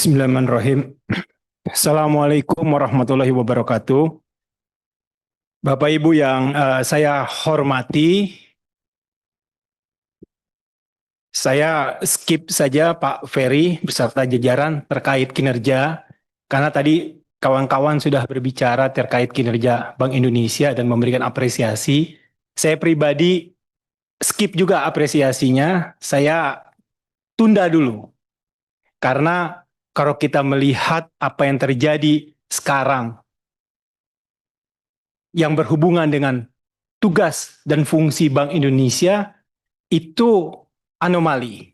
Bismillahirrahmanirrahim. Assalamualaikum warahmatullahi wabarakatuh. Bapak Ibu yang saya hormati, saya skip saja Pak Ferry beserta jajaran terkait kinerja, karena tadi kawan-kawan sudah berbicara terkait kinerja Bank Indonesia dan memberikan apresiasi. Saya pribadi skip juga apresiasinya, saya tunda dulu. Karena kalau kita melihat apa yang terjadi sekarang, yang berhubungan dengan tugas dan fungsi Bank Indonesia, itu anomali.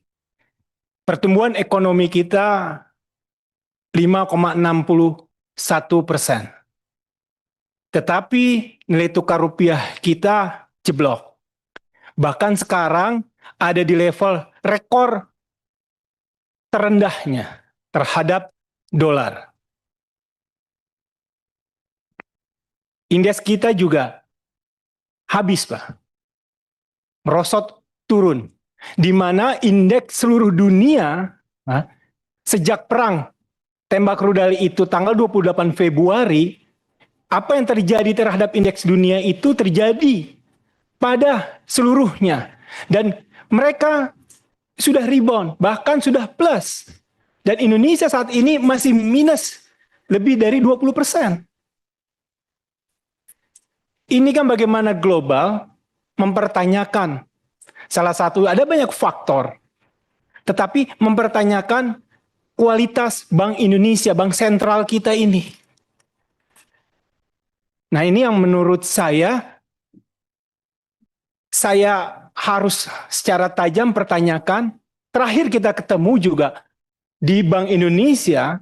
Pertumbuhan ekonomi kita 5,61%. Tetapi nilai tukar rupiah kita jeblok. Bahkan sekarang ada di level rekor terendahnya terhadap dolar. Indeks kita juga habis, Pak. Merosot turun. Di mana indeks seluruh dunia sejak perang tembak rudal itu tanggal 28 Februari, apa yang terjadi terhadap indeks dunia itu terjadi pada seluruhnya. Dan mereka sudah rebound, bahkan sudah plus. Dan Indonesia saat ini masih minus lebih dari 20%. Ini kan bagaimana global mempertanyakan, salah satu ada banyak faktor, tetapi mempertanyakan kualitas Bank Indonesia, Bank Sentral kita ini. Nah, ini yang menurut saya harus secara tajam pertanyakan. Terakhir kita ketemu juga di Bank Indonesia,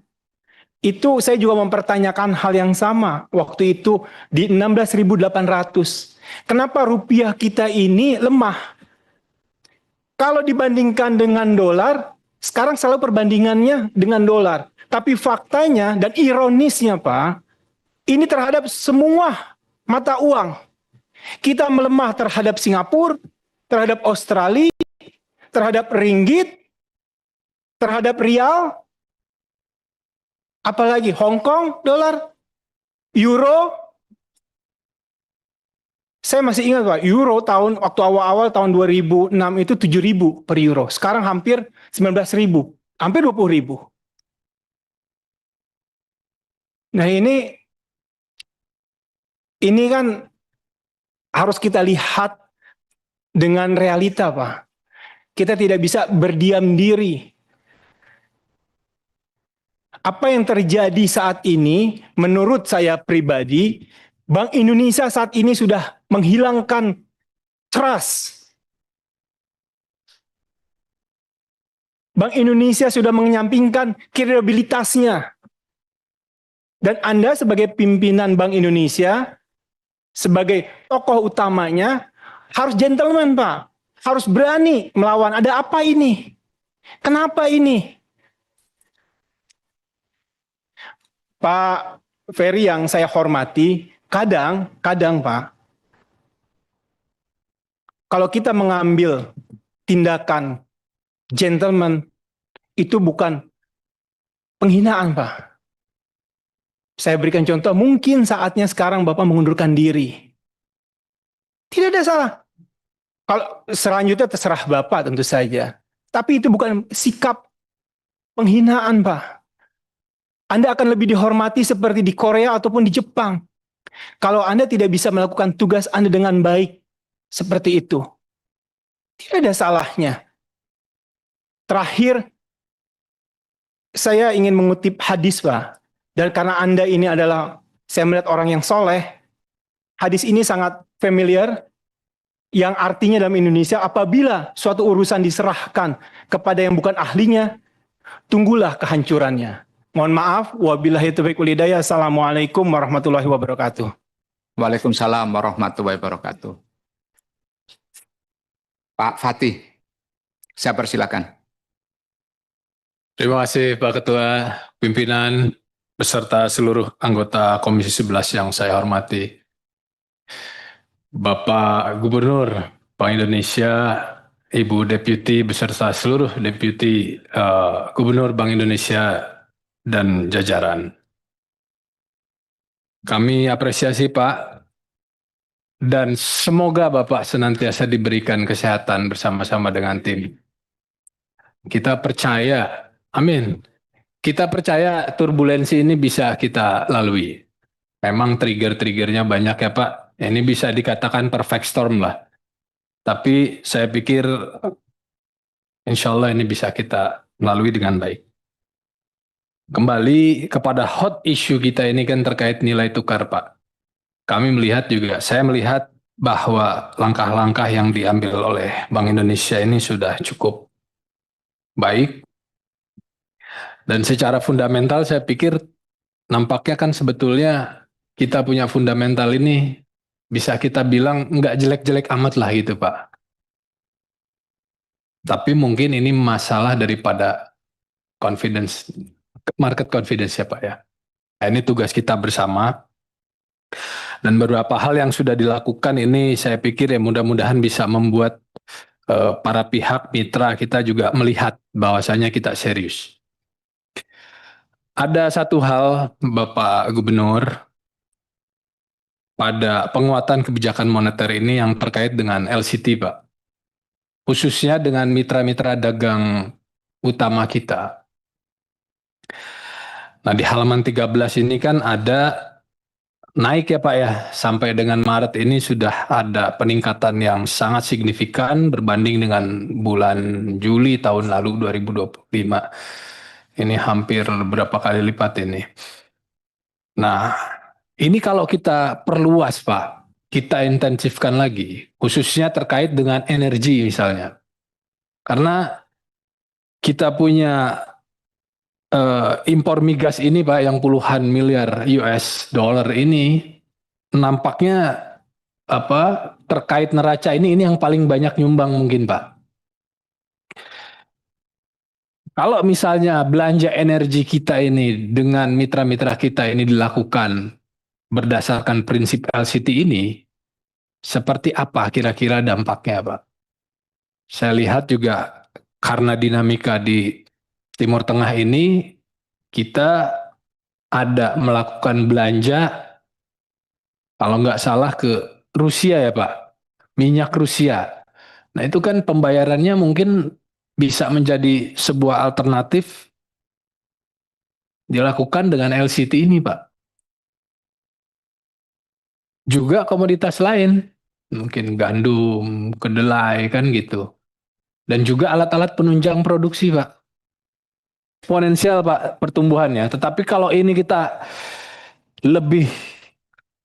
itu saya juga mempertanyakan hal yang sama. Waktu itu di 16.800. Kenapa rupiah kita ini lemah? Kalau dibandingkan dengan dolar, sekarang selalu perbandingannya dengan dolar. Tapi faktanya dan ironisnya Pak, ini terhadap semua mata uang. Kita melemah terhadap Singapura, terhadap Australia, terhadap ringgit, terhadap rial, apalagi Hong Kong, dolar, euro. Saya masih ingat Pak, euro waktu awal-awal tahun 2006 itu 7.000 per euro. Sekarang hampir 19.000, hampir 20.000. Nah ini kan harus kita lihat dengan realita Pak. Kita tidak bisa berdiam diri. Apa yang terjadi saat ini, menurut saya pribadi, Bank Indonesia saat ini sudah menghilangkan trust. Bank Indonesia sudah menyampingkan kredibilitasnya. Dan Anda sebagai pimpinan Bank Indonesia, sebagai tokoh utamanya, harus gentleman Pak. Harus berani melawan. Ada apa ini? Kenapa ini? Pak Ferry yang saya hormati, kadang Pak, kalau kita mengambil tindakan gentleman, itu bukan penghinaan Pak. Saya berikan contoh, mungkin saatnya sekarang Bapak mengundurkan diri. Tidak ada salah. Kalau selanjutnya terserah Bapak tentu saja. Tapi itu bukan sikap penghinaan Pak. Anda akan lebih dihormati seperti di Korea ataupun di Jepang. Kalau Anda tidak bisa melakukan tugas Anda dengan baik, seperti itu. Tidak ada salahnya. Terakhir, saya ingin mengutip hadis Pak. Dan karena Anda ini adalah, saya melihat orang yang soleh, hadis ini sangat familiar, yang artinya dalam Indonesia, apabila suatu urusan diserahkan kepada yang bukan ahlinya, tunggulah kehancurannya. Mohon maaf, wabillahi taufiq wal hidayah. Assalamualaikum warahmatullahi wabarakatuh. Waalaikumsalam warahmatullahi wabarakatuh. Pak Fatih, saya persilakan. Terima kasih Pak Ketua, pimpinan, beserta seluruh anggota Komisi 11 yang saya hormati. Bapak Gubernur Bank Indonesia, Ibu Deputi beserta seluruh Deputi Gubernur Bank Indonesia dan jajaran. Kami apresiasi Pak, dan semoga Bapak senantiasa diberikan kesehatan bersama-sama dengan tim. Kita percaya, amin. Kita percaya turbulensi ini bisa kita lalui. Memang trigger-triggernya banyak ya Pak. Ini bisa dikatakan perfect storm lah. Tapi saya pikir insya Allah ini bisa kita lalui dengan baik. Kembali kepada hot issue kita ini kan terkait nilai tukar Pak. Kami melihat juga, saya melihat bahwa langkah-langkah yang diambil oleh Bank Indonesia ini sudah cukup baik. Dan secara fundamental saya pikir nampaknya kan sebetulnya kita punya fundamental ini bisa kita bilang nggak jelek-jelek amat lah gitu Pak. Tapi mungkin ini masalah daripada confidence, market confidence ya Pak ya. Nah, ini tugas kita bersama. Dan beberapa hal yang sudah dilakukan ini saya pikir ya mudah-mudahan bisa membuat para pihak mitra kita juga melihat bahwasanya kita serius. Ada satu hal Bapak Gubernur pada penguatan kebijakan moneter ini yang terkait dengan LCT Pak. Khususnya dengan mitra-mitra dagang utama kita. Nah di halaman 13 ini kan ada naik ya Pak ya, sampai dengan Maret ini sudah ada peningkatan yang sangat signifikan berbanding dengan bulan Juli tahun lalu 2025. Ini hampir berapa kali lipat ini. Nah, ini kalau kita perluas Pak, kita intensifkan lagi, khususnya terkait dengan energi misalnya. Karena kita punya impor migas ini Pak yang puluhan miliar US dollar ini nampaknya terkait neraca ini yang paling banyak nyumbang mungkin Pak. Kalau misalnya belanja energi kita ini dengan mitra-mitra kita ini dilakukan berdasarkan prinsip LCT ini, seperti apa kira-kira dampaknya Pak? Saya lihat juga karena dinamika di Timur Tengah ini, kita ada melakukan belanja, kalau nggak salah ke Rusia ya Pak, minyak Rusia. Nah itu kan pembayarannya mungkin bisa menjadi sebuah alternatif dilakukan dengan LCT ini Pak. Juga komoditas lain, mungkin gandum, kedelai kan gitu. Dan juga alat-alat penunjang produksi Pak. Eksponensial Pak pertumbuhannya. Tetapi kalau ini kita lebih,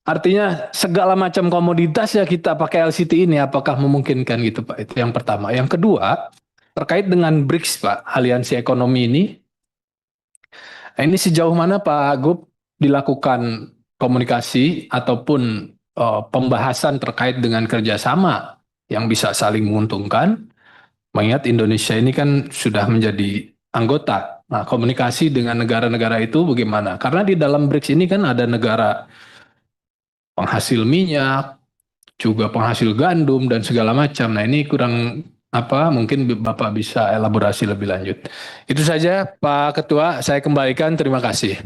artinya segala macam komoditas ya kita pakai LCT ini, apakah memungkinkan gitu Pak? Itu yang pertama. Yang kedua, terkait dengan BRICS Pak, aliansi ekonomi ini. Nah, ini sejauh mana Pak Gub dilakukan komunikasi ataupun pembahasan terkait dengan kerjasama yang bisa saling menguntungkan, mengingat Indonesia ini kan sudah menjadi anggota. Nah, komunikasi dengan negara-negara itu bagaimana? Karena di dalam BRICS ini kan ada negara penghasil minyak, juga penghasil gandum dan segala macam. Nah, ini kurang mungkin Bapak bisa elaborasi lebih lanjut. Itu saja Pak Ketua, saya kembalikan, terima kasih.